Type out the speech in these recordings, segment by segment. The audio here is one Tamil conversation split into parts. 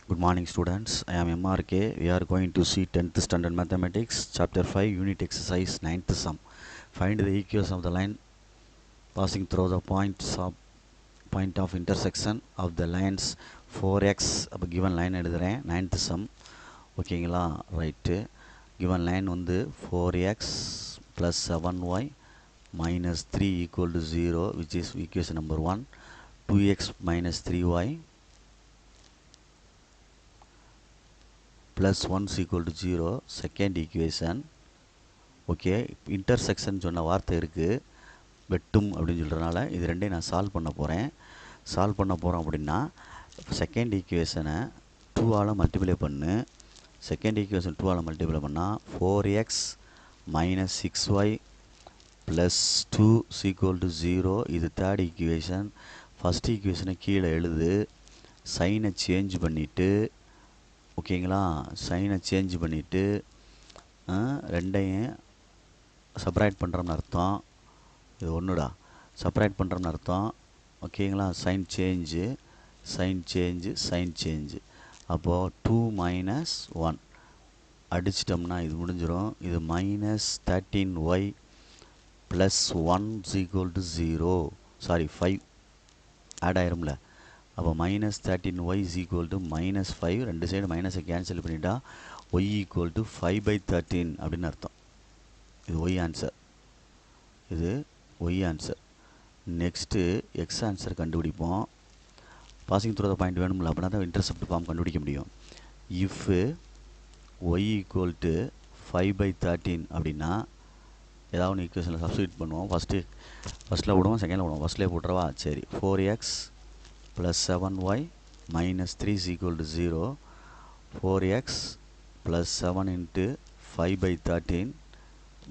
Good morning students, I am MRK. We are going to see 10th standard mathematics, chapter 5, unit exercise, 9th sum. Find the equation of the line passing through the point of intersection of the lines 4x அப்போ given line எழுதுகிறேன் 9th sum. ஓகேங்களா ரைட்டு given line வந்து 4x plus 7y minus 3 equal to 0, which is equation number 1. 2x minus 3y plus 1 is equal to 0, second equation. Okay, intersection சொன்ன வார்த்தை இருக்குது, வெட்டும் அப்படின்னு சொல்கிறனால இது ரெண்டையும் நான் சால்வ் பண்ண போகிறோம் அப்படின்னா செகண்ட் ஈக்குவேஷனை 2ஆல் மல்டிப்ளை பண்ணு. செகண்ட் ஈக்குவேஷன் 2ஆல் மல்டிப்ளை பண்ணால் 4x minus 6y plus 2 is equal to 0. இது தேர்ட் ஈக்குவேஷன். ஃபஸ்ட் ஈக்குவேஷனை கீழே எழுது, சைனை சேஞ்ச் பண்ணிவிட்டு ஓகேங்களா, சைனை சேஞ்ச் பண்ணிவிட்டு ரெண்டையும் செப்பரேட் பண்ணுறோம்னு அர்த்தம். இது ஒன்றுடா, செப்பரேட் பண்ணுறோம்னு அர்த்தம். ஓகேங்களா, சைன் சேஞ்சு. அப்போது 2 minus 1 அடிச்சிட்டோம்னா இது முடிஞ்சிடும். இது minus 13y plus 1 is equal to 0, sorry 5 add ஆயிரும்ல. அப்போ minus 13y is equal to minus 5. ரெண்டு சைடு மைனஸை கேன்சல் பண்ணிட்டா y equal to 5/13 அப்படின்னு அர்த்தம். இது y answer, next X answer கண்டுபிடிப்போம். பாசிங் த்ரூ த பாயிண்ட் வேணும்ல, அப்படின்னா தான் இன்டர்செப்ட் ஃபார்ம் கண்டுபிடிக்க முடியும். இஃப் y equal to 5/13 அப்படின்னா ஏதாவது ஒன்று ஈக்குவேஷனில் சப்ஸ்டியூட் பண்ணுவோம். ஃபஸ்ட்டில் விடுவோம், செகண்டில் விடுவோம். ஃபஸ்ட்லேயே போட்டுறவா, சரி. 4x plus 7y minus 3 is equal to 0. 4x plus 7 into 5/13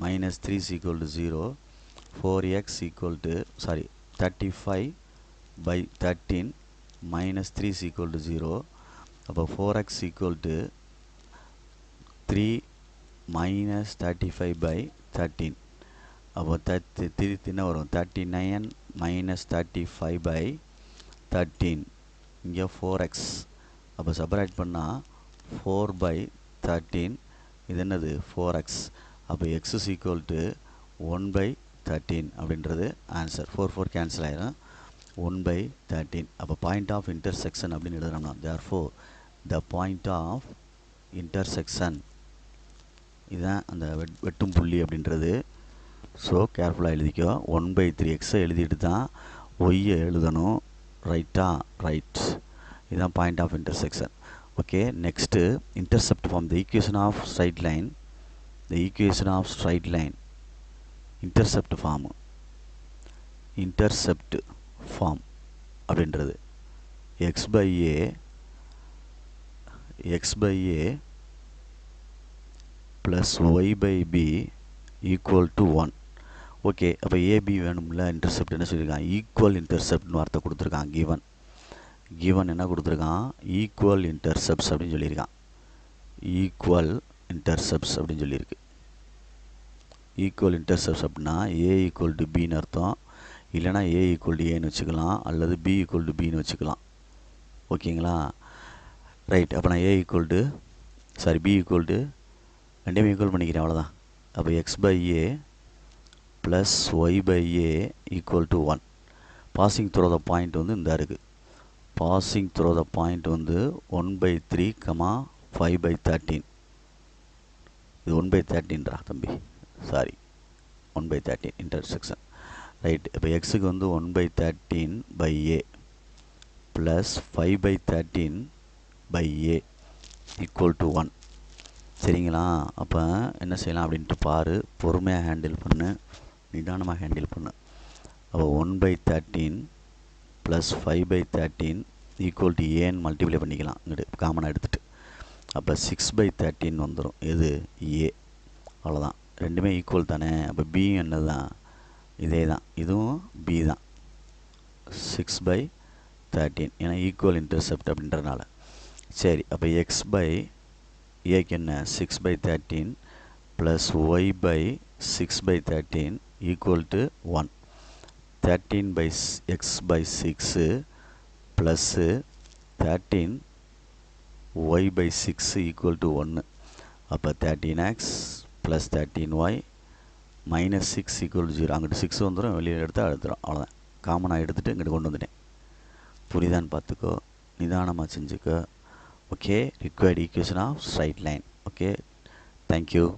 minus 3 is equal to 0. 4x equal to 35/13 minus 3 is equal to 0. அப்போ 4x equal to 3 minus 35/13. அப்போ 3 வரும் 39 minus 35/13. இங்கே 4x. அப்போ செப்பரேட் பண்ணால் 4/13. இது என்னது 4x. அப்போ x is equal to 1/13 அப்படின்றது ஆன்சர். 4 கேன்சல் ஆயிரும், 1/13. அப்போ பாயிண்ட் ஆஃப் இன்டர்செக்ஷன் அப்படின்னு எழுதுறோம்னா therefore the point of intersection இதுதான் அந்த வெட்டும் புள்ளி அப்படின்றது. ஸோ கேர்ஃபுல்லாக எழுதிக்கோ. 1/3 எழுதிட்டு தான் ஒய்யை எழுதணும். ரைட்டா? ரைட். இதுதான் point of intersection. Okay, next intercept form. The equation of straight line intercept form அப்படின்றது x by a plus y by b equal to 1. Okay, அப்போ ஏபி வேணும்ல. இன்டர்செப்ட் என்ன சொல்லியிருக்கான்? ஈக்குவல் இன்டர்செப்ட்னு வார்த்தை கொடுத்துருக்கான். கிவன் என்ன கொடுத்துருக்கான்? ஈக்குவல் இன்டர்செப்ட்ஸ் அப்படின்னு சொல்லியிருக்கான். ஈக்குவல் இன்டர்செப்ட்ஸ் அப்படின்னா ஏ ஈக்குவல் டு பின்னு அர்த்தம். இல்லைனா ஏ ஈக்குவல் டு ஏன்னு வச்சுக்கலாம், அல்லது பி ஈக்குவல் டு பின்னு வச்சுக்கலாம். ஓகேங்களா, ரைட். அப்போ நான் பி ஈக்குவல் டு ரெண்டையுமே ஈக்குவல் பண்ணிக்கிறேன், அவ்வளோதான். அப்போ x by a plus y by a equal to 1. Passing through the point வந்து இந்த இருக்குது. பாசிங் த்ரோ த பாயிண்ட் வந்து 1/3, 5/13. இது 1/13 தம்பி, சாரி 1/13 இன்டர்செக்ஷன். ரைட். இப்போ எக்ஸுக்கு வந்து 1/13/a plus 5/13/a equal to 1. சரிங்களா? அப்போ என்ன செய்யலாம் அப்படின்ட்டு பாரு, பொறுமையாக ஹேண்டில் பண்ணு, நிதானமாக ஹேண்டில் பண்ணு. அப்போ 1/13 ப்ளஸ் 5/13 ஈக்குவல் டு ஏன்னு மல்டிப்ளை பண்ணிக்கலாம், இங்கிட்டு காமனாக எடுத்துகிட்டு. அப்போ 6/13 வந்துடும். எது? ஏ. அவ்வளோதான், ரெண்டுமே ஈக்குவல் தானே. அப்போ பியும் என்ன தான்? இதே தான், இதுவும் பி தான். 6/13 ஏன்னா ஈக்குவல் இன்டர்செப்ட் அப்படின்றனால. சரி, அப்போ எக்ஸ் பை ஏக்கு என்ன? 6/13 plus y by 6/13 equal to 1. 13/x/6 plus 13 y by 6 equal to 1. அப்போ 13x plus 13y minus 6 equal to 0. அங்கிட்டு 6 வந்துடும், வெளியில் எடுத்தால் எடுத்துடும். அவ்வளோதான். காமனாக எடுத்துகிட்டு இங்கிட்டு கொண்டு வந்துட்டேன். புரியுதான்னு பார்த்துக்கோ, நிதானமாக செஞ்சுக்கோ. Okay, required equation of straight line. Okay, thank you.